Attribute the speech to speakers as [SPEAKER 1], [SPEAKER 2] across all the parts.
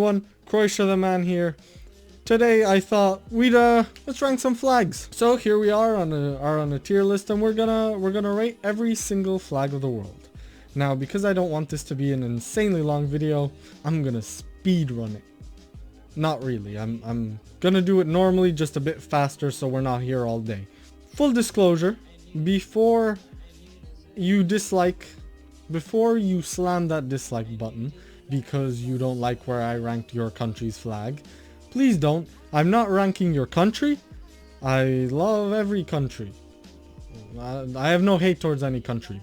[SPEAKER 1] everyone, Croatia.TheMan here. Today I thought we'd let's rank some flags. So here we are on a tier list, and we're gonna rate every single flag of the world. Now, because I don't want this to be an insanely long video, I'm gonna speed run it. Not really. I'm gonna do it normally, just a bit faster, so we're not here all day. Full disclosure, before you slam that dislike button because you don't like where I ranked your country's flag, please don't. I'm not ranking your country. I love every country. I have no hate towards any country.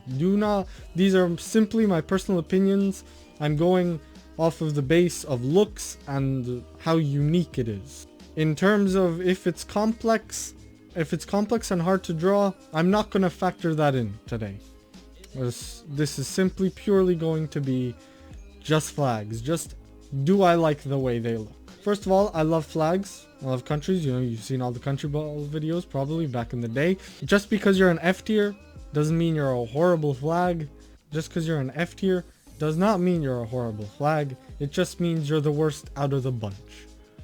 [SPEAKER 1] These are simply my personal opinions. I'm going off of the base of looks and how unique it is. In terms of if it's complex and hard to draw, I'm not going to factor that in today. This is simply purely going to be just flags. Just, do I like the way they look? First of all, I love flags. I love countries. You know, you've seen all the country ball videos probably back in the day. Just because you're an F tier doesn't mean you're a horrible flag. Just because you're an F tier does not mean you're a horrible flag. It just means you're the worst out of the bunch.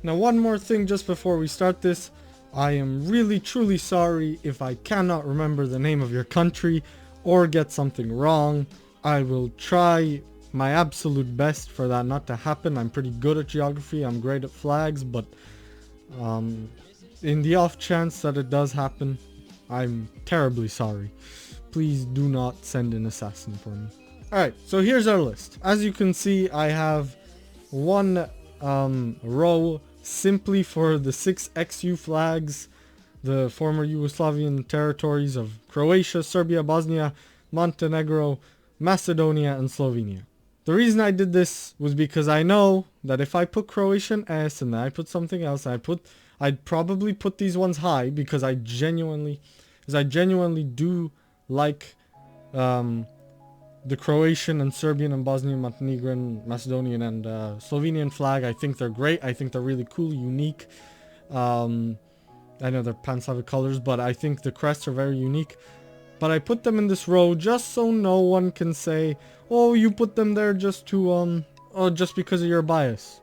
[SPEAKER 1] Now, one more thing just before we start this. I am really truly sorry if I cannot remember the name of your country or get something wrong. I will try my absolute best for that not to happen. I'm pretty good at geography. I'm great at flags, but in the off chance that it does happen, I'm terribly sorry. Please do not send an assassin for me. Alright, so here's our list. As you can see, I have one row simply for the 6 XU flags, the former Yugoslavian territories of Croatia, Serbia, Bosnia, Montenegro, Macedonia, and Slovenia. The reason I did this was because I know that if I put Croatian S and then I put something else, I'd probably put these ones high because I genuinely do like the Croatian and Serbian and Bosnian, Montenegrin, Macedonian, and Slovenian flag. I think they're great. I think they're really cool, unique. I know they're pan-Slavic colors, but I think the crests are very unique. But I put them in this row just so no one can say, oh, you put them there just to, just because of your bias.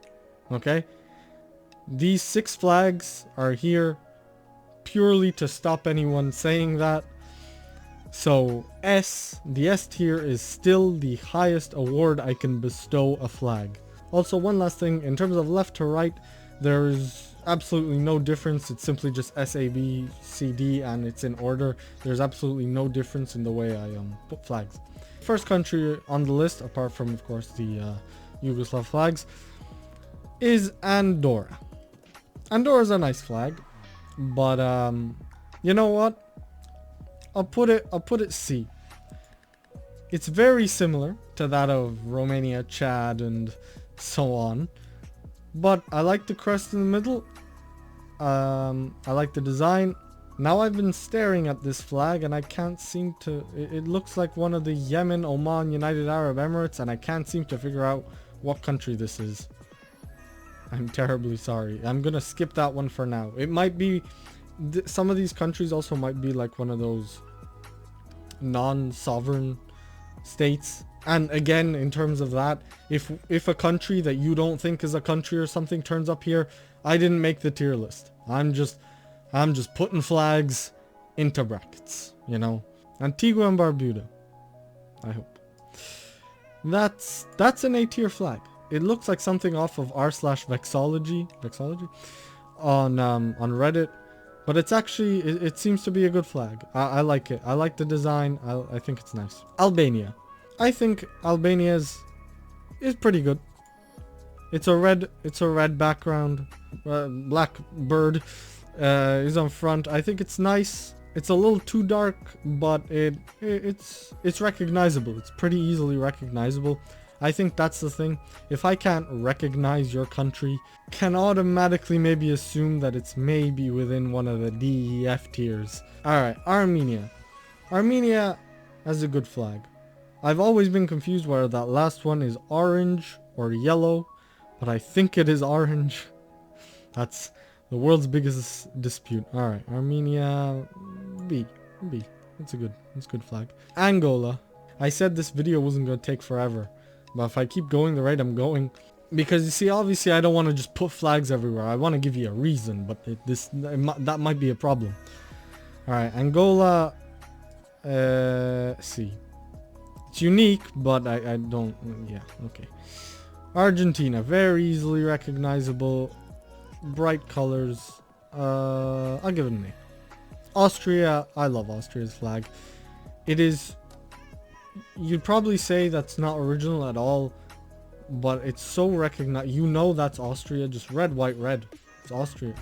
[SPEAKER 1] Okay? These 6 flags are here purely to stop anyone saying that. So, the S tier is still the highest award I can bestow a flag. Also, one last thing, in terms of left to right, there's absolutely no difference. It's simply just S, A, B, C, D, and it's in order. There's absolutely no difference in the way I put flags. First country on the list, apart from, of course, the Yugoslav flags, is Andorra. Andorra's a nice flag, but you know what? I'll put it C. It's very similar to that of Romania, Chad, and so on. But I like the crest in the middle. I like the design. Now I've been staring at this flag and I can't seem to... It looks like one of the Yemen, Oman, United Arab Emirates, and I can't seem to figure out what country this is. I'm terribly sorry. I'm gonna skip that one for now. It might be... Some of these countries also might be like one of those non-sovereign states. And again, in terms of that, if a country that you don't think is a country or something turns up here, I didn't make the tier list. I'm just putting flags into brackets, you know. Antigua and Barbuda, I hope. That's an A tier flag. It looks like something off of r/vexology on Reddit, but it's actually it seems to be a good flag. I like it. I like the design. I think it's nice. Albania. I think Albania is pretty good. It's a red background. Black bird is on front. I think it's nice. It's a little too dark, but it's recognizable. It's pretty easily recognizable. I think that's the thing. If I can't recognize your country, can automatically maybe assume that it's maybe within one of the D, E, F tiers. Alright, Armenia. Armenia has a good flag. I've always been confused whether that last one is orange or yellow, but I think it is orange. That's the world's biggest dispute. Alright, Armenia, B. It's a good flag. Angola. I said this video wasn't going to take forever, but if I keep going the rate I'm going, Because you see, obviously I don't want to just put flags everywhere. I want to give you a reason, but that might be a problem. Alright, Angola, see. It's unique, but I don't, yeah, okay. Argentina, very easily recognizable, bright colors, I'll give it an A. Austria, I love Austria's flag. It is, you'd probably say that's not original at all, but it's so recognized. You know that's Austria, just red, white, red. It's Austria.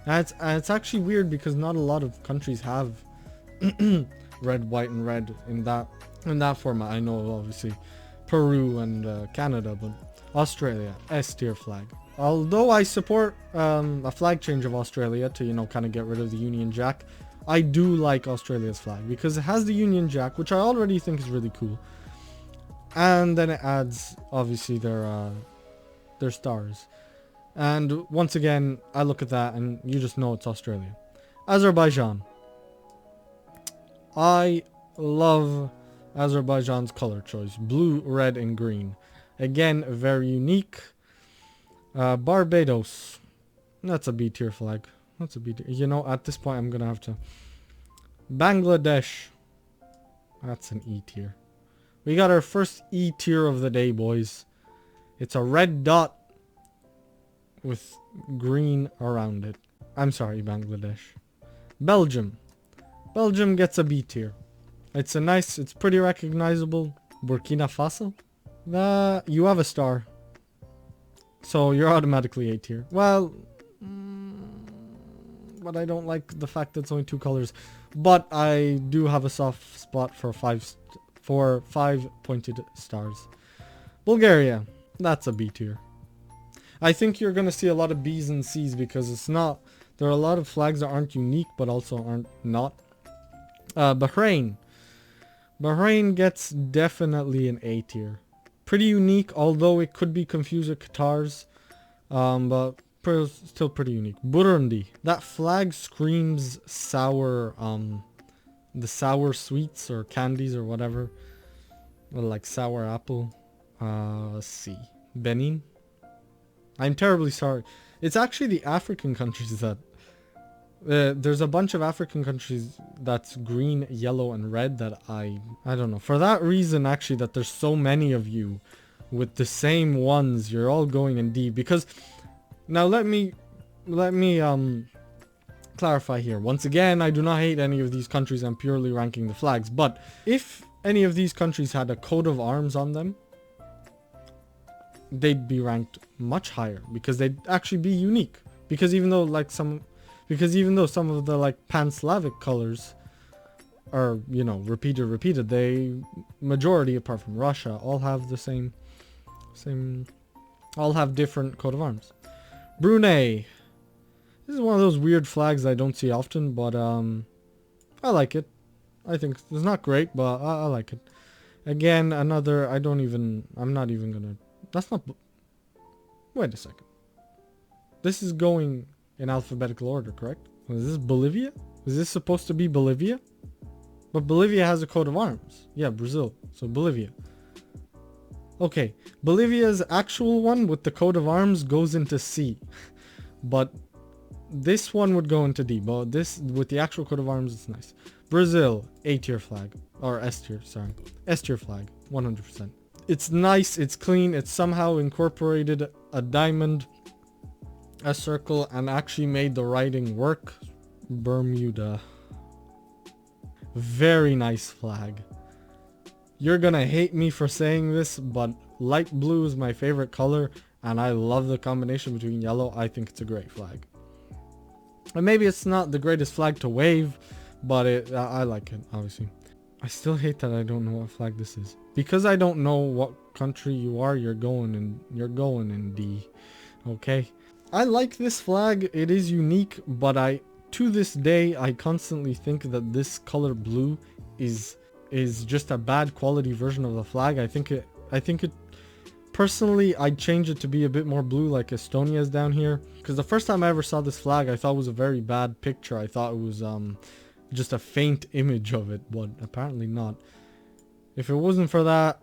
[SPEAKER 1] And it's actually weird because not a lot of countries have red, white, and red in that format. I know obviously Peru and Canada, but Australia, S tier flag. Although I support a flag change of Australia to, you know, kind of get rid of the Union Jack, I do like Australia's flag because it has the Union Jack, which I already think is really cool. And then it adds, obviously, their stars. And once again, I look at that and you just know it's Australia. Azerbaijan. I love Azerbaijan's color choice. Blue, red, and green. Again, very unique. Barbados. That's a B tier flag. That's a B tier. You know, at this point, I'm going to have to... Bangladesh. That's an E tier. We got our first E tier of the day, boys. It's a red dot with green around it. I'm sorry, Bangladesh. Belgium. Belgium gets a B tier. It's pretty recognizable. Burkina Faso. You have a star. So you're automatically A tier. Well, but I don't like the fact that it's only 2 colors. But I do have a soft spot for 5 pointed stars. Bulgaria. That's a B tier. I think you're going to see a lot of B's and C's because it's not... There are a lot of flags that aren't unique but also aren't not. Bahrain. Bahrain gets definitely an A tier. Pretty unique, although it could be confused with Qatar's. But still pretty unique. Burundi. That flag screams sour... the sour sweets or candies or whatever. Like sour apple. Let's see. Benin. I'm terribly sorry. It's actually the African countries that... there's a bunch of African countries that's green, yellow, and red that I don't know. For that reason, actually, that there's so many of you with the same ones, you're all going in D. Because... Now let me clarify here. Once again, I do not hate any of these countries. I'm purely ranking the flags. But if any of these countries had a coat of arms on them, they'd be ranked much higher because they'd actually be unique. Because even though some of the like pan-Slavic colors are, you know, repeated, they majority apart from Russia all have the same all have different coat of arms. Brunei. This is one of those weird flags I don't see often, but I like it. I think it's not great, but I like it. Again, another, I'm not even gonna, that's not, wait a second. This is going in alphabetical order, correct? Is this Bolivia? Is this supposed to be Bolivia? But Bolivia has a coat of arms. Yeah, Brazil. So Bolivia. Okay, Bolivia's actual one with the coat of arms goes into C. But this one would go into D. But this, with the actual coat of arms, it's nice. Brazil, A tier flag. Or S tier, sorry. S tier flag, 100%. It's nice, it's clean, it's somehow incorporated a diamond, a circle, and actually made the writing work. Bermuda. Very nice flag. You're gonna hate me for saying this, but light blue is my favorite color, and I love the combination between yellow. I think it's a great flag. And maybe it's not the greatest flag to wave, but I like it, obviously. I still hate that I don't know what flag this is. Because I don't know what country you are, you're going in D. Okay? I like this flag. It is unique, but to this day, I constantly think that this color blue is just a bad quality version of the flag. I think it personally, I'd change it to be a bit more blue like Estonia's down here. Because the first time I ever saw this flag, I thought it was a very bad picture. I thought it was just a faint image of it, but apparently not. If it wasn't for that,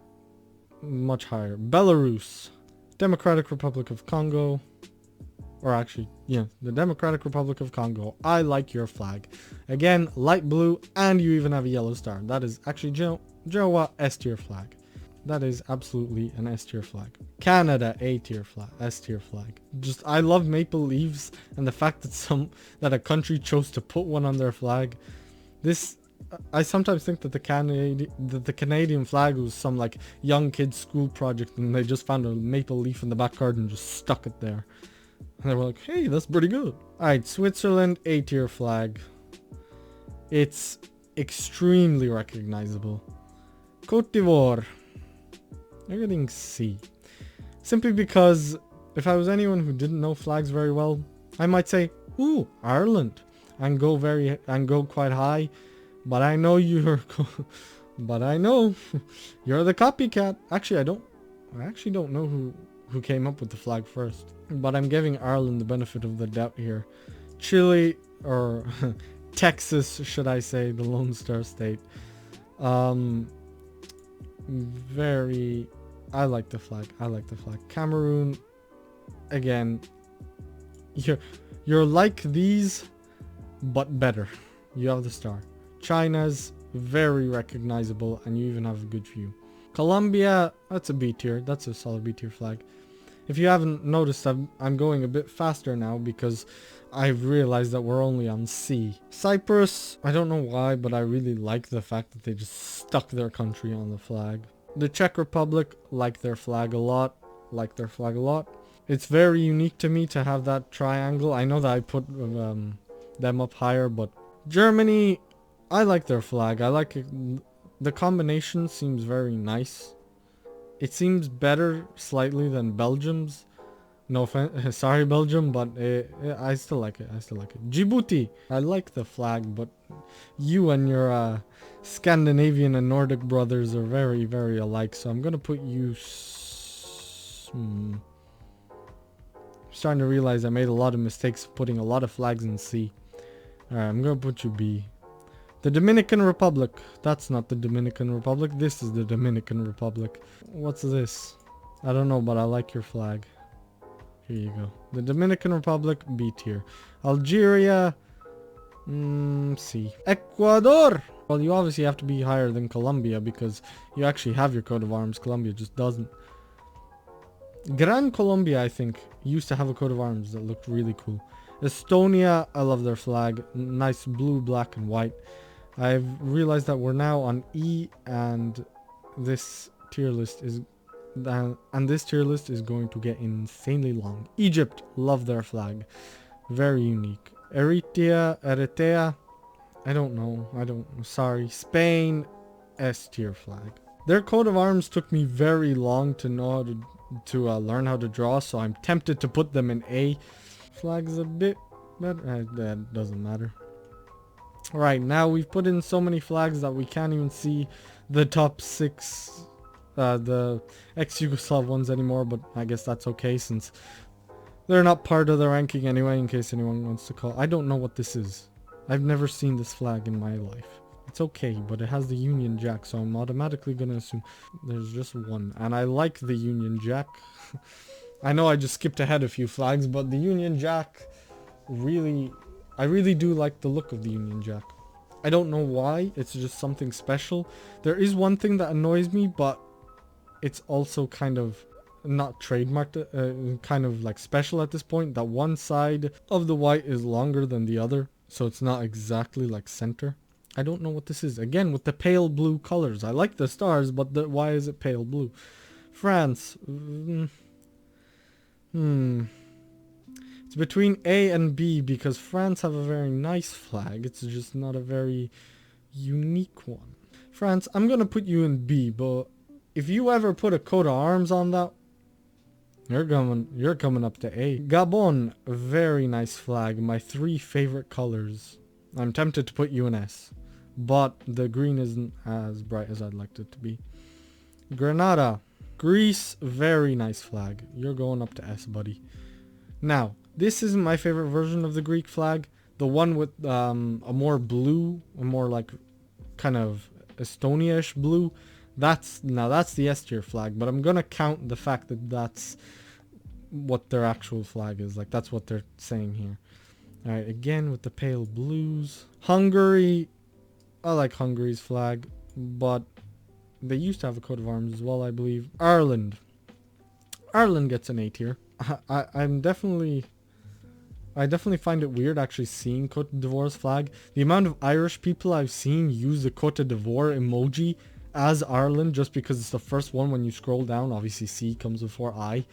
[SPEAKER 1] much higher. Belarus. Democratic Republic of Congo. Or actually, yeah, the Democratic Republic of Congo. I like your flag. Again, light blue, and you even have a yellow star. That is actually Joa S tier flag. That is absolutely an S tier flag. Canada A tier flag, S tier flag. Just I love maple leaves and the fact that a country chose to put one on their flag. This I sometimes think that the Canadian flag was some like young kid's school project and they just found a maple leaf in the back garden and just stuck it there. And they were like, hey, that's pretty good. Alright, Switzerland A tier flag. It's extremely recognizable. Cote d'Ivoire. They're getting C. Simply because if I was anyone who didn't know flags very well, I might say, ooh, Ireland. And go quite high. But I know you're but I know you're the copycat. Actually, I actually don't know who came up with the flag first. But I'm giving Ireland the benefit of the doubt here. Chile, or Texas, should I say, the Lone Star State. I like the flag. Cameroon, again, you're like these, but better. You have the star. China's very recognizable, and you even have a good view. Colombia, that's a B tier. That's a solid B tier flag. If you haven't noticed, I'm going a bit faster now because I've realized that we're only on C. Cyprus, I don't know why, but I really like the fact that they just stuck their country on the flag. The Czech Republic, like their flag a lot. It's very unique to me to have that triangle. I know that I put them up higher, but Germany, I like their flag. I like it. The combination seems very nice. It seems better slightly than Belgium's. No offense, sorry Belgium, but I still like it. Djibouti, I like the flag, but you and your Scandinavian and Nordic brothers are very, very alike. So I'm gonna put you. I'm starting to realize I made a lot of mistakes putting a lot of flags in C. Alright, I'm gonna put you B. The Dominican Republic. That's not the Dominican Republic. This is the Dominican Republic. What's this? I don't know, but I like your flag. Here you go. The Dominican Republic, B tier. Algeria, C. Ecuador! Well, you obviously have to be higher than Colombia because you actually have your coat of arms. Colombia just doesn't. Gran Colombia, I think, used to have a coat of arms that looked really cool. Estonia, I love their flag. Nice blue, black, and white. I've realized that we're now on E, and this tier list is going to get insanely long. Egypt, love their flag. Very unique. Eritrea, I don't know. Sorry. Spain, S tier flag. Their coat of arms took me very long to know how to learn how to draw, so I'm tempted to put them in A. Flag's a bit better. That doesn't matter. Right, now we've put in so many flags that we can't even see the top 6, the ex-Yugoslav ones anymore, but I guess that's okay since they're not part of the ranking anyway, in case anyone wants to call. I don't know what this is. I've never seen this flag in my life. It's okay, but it has the Union Jack, so I'm automatically gonna assume there's just one. And I like the Union Jack. I know I just skipped ahead a few flags, but the Union Jack I really do like the look of the Union Jack. I don't know why, it's just something special. There is one thing that annoys me, but it's also kind of not trademarked, kind of like special at this point, that one side of the white is longer than the other, so it's not exactly like center. I don't know what this is. Again, with the pale blue colors. I like the stars, but why is it pale blue? France. It's between A and B because France have a very nice flag. It's just not a very unique one. France, I'm gonna put you in B, but if you ever put a coat of arms on that, you're coming up to A. Gabon, very nice flag. My 3 favorite colors. I'm tempted to put you in S, but the green isn't as bright as I'd like it to be. Grenada, Greece, very nice flag. You're going up to S, buddy. Now, this isn't my favorite version of the Greek flag. The one with a more blue, a more like kind of Estonia-ish blue. That's the S tier flag, but I'm gonna count the fact that that's what their actual flag is. Like, that's what they're saying here. Alright, again with the pale blues. Hungary. I like Hungary's flag, but they used to have a coat of arms as well, I believe. Ireland. Ireland gets an A tier. I definitely find it weird actually seeing Cote d'Ivoire's flag. The amount of Irish people I've seen use the Cote d'Ivoire emoji as Ireland just because it's the first one when you scroll down. Obviously C comes before I.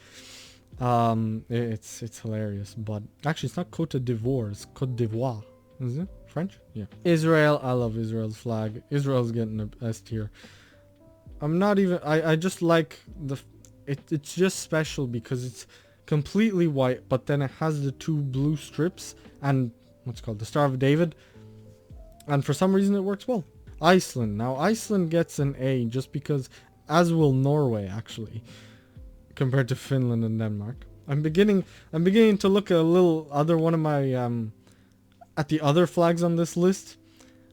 [SPEAKER 1] It's hilarious, but actually it's not Cote d'Ivoire, it's Cote d'Ivoire. Is it French? Yeah. Israel, I love Israel's flag. Israel's getting a S tier. I'm not even, I just like it's just special because it's completely white, but then it has the two blue strips and what's it called, the Star of David, and for some reason it works well. Iceland. Now Iceland gets an A just because, as will Norway actually, compared to Finland and Denmark. I'm beginning to look at a little other one of my at the other flags on this list,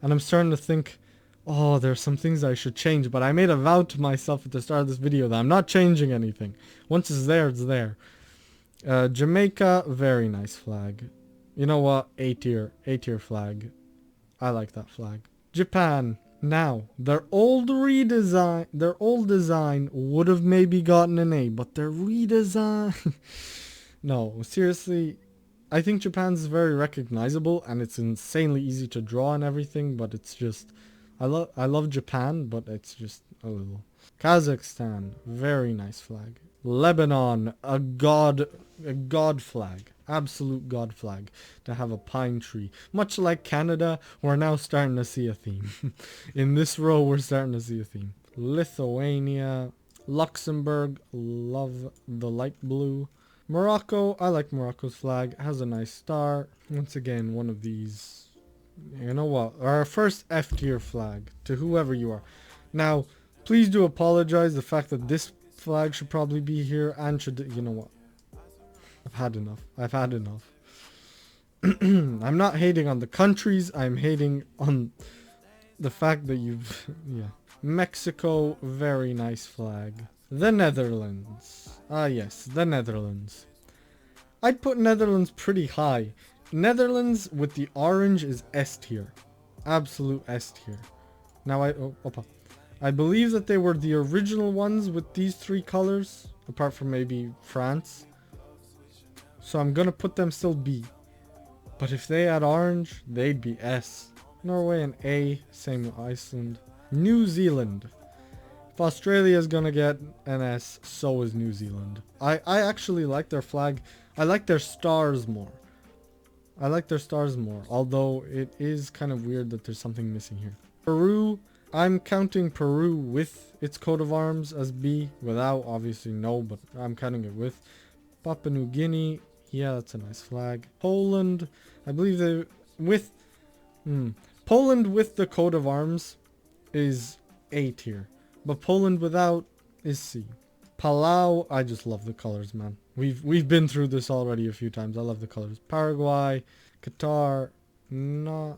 [SPEAKER 1] and I'm starting to think, oh, there's some things I should change, but I made a vow to myself at the start of this video that I'm not changing anything. Once it's there, it's there. Jamaica, very nice flag. You know what? A tier flag. I like that flag. Japan. Now, their old design would have maybe gotten an A, but their redesign... No, seriously, I think Japan's is very recognizable, and it's insanely easy to draw and everything, but it's just... I love Japan, but it's just a little... Kazakhstan, very nice flag. Lebanon, a god flag. Absolute god flag to have a pine tree. Much like Canada, we're now starting to see a theme. In this row, we're starting to see a theme. Lithuania, Luxembourg, love the light blue. Morocco, I like Morocco's flag. It has a nice star. Once again, one of these. You know what? Our first F tier flag to whoever you are. Now, please do apologize the fact that this flag should probably be here and should, you know what? I've had enough. I'm not hating on the countries. I'm hating on the fact that you've... Yeah. Mexico, very nice flag. The Netherlands. Ah, yes, the Netherlands. I'd put Netherlands pretty high. Netherlands with the orange is S tier. Absolute S tier. Now I believe that they were the original ones with these three colors, apart from maybe France. So I'm gonna put them still B. But if they had orange, they'd be S. Norway an A, same with Iceland. New Zealand. If Australia's gonna get an S, so is New Zealand. I actually like their flag. I like their stars more. Although it is kind of weird that there's something missing here. Peru, I'm counting Peru with its coat of arms as B. Without, obviously no, but I'm counting it with. Papua New Guinea, yeah, that's a nice flag. Poland, I believe they with Poland with the coat of arms is A tier, but Poland without is C. Palau, I just love the colors, man. We've been through this already a few times. I love the colors. Paraguay, Qatar, not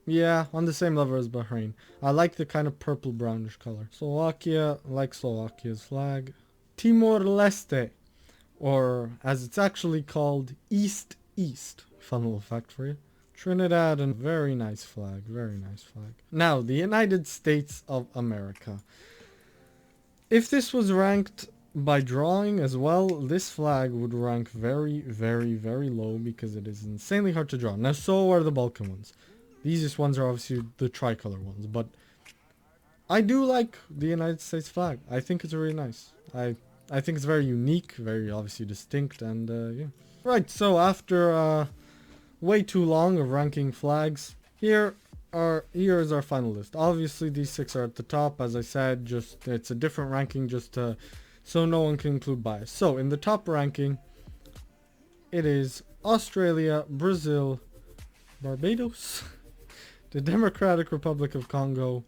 [SPEAKER 1] yeah, on the same level as Bahrain. I like the kind of purple brownish color. Slovakia, like Slovakia's flag. Timor-Leste, or as it's actually called, East. Fun little fact for you. Trinidad, and very nice flag. Now, the United States of America. If this was ranked by drawing as well, this flag would rank very, very, very low because it is insanely hard to draw. Now, so are the Balkan ones. The easiest ones are obviously the tricolor ones, but I do like the United States flag. I think it's really nice. I think it's very unique, very obviously distinct, and yeah. Right, so after way too long of ranking flags, here is our final list. Obviously these 6 are at the top, as I said, just it's a different ranking just so no one can include bias. So in the top ranking, it is Australia, Brazil, Barbados, the Democratic Republic of Congo,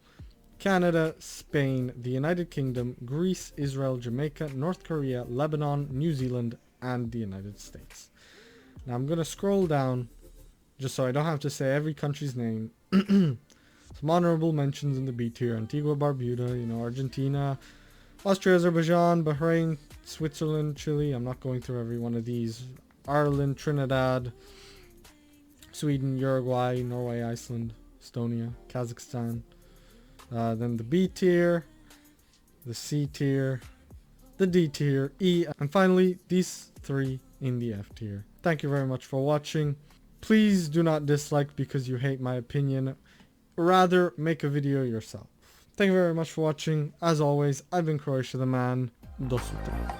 [SPEAKER 1] Canada, Spain, the United Kingdom, Greece, Israel, Jamaica, North Korea, Lebanon, New Zealand, and the United States. Now I'm gonna scroll down just so I don't have to say every country's name. Some honorable mentions in the B tier: Antigua, Barbuda, Argentina, Austria, Azerbaijan, Bahrain, Switzerland, Chile. I'm not going through every one of these. Ireland, Trinidad, Sweden, Uruguay, Norway, Iceland, Estonia, Kazakhstan. Then the B tier, the C tier, the D tier, E, and finally these 3 in the F tier. Thank you very much for watching. Please do not dislike because you hate my opinion. Rather, make a video yourself. Thank you very much for watching. As always, I've been Croatia the Man. Do sutra.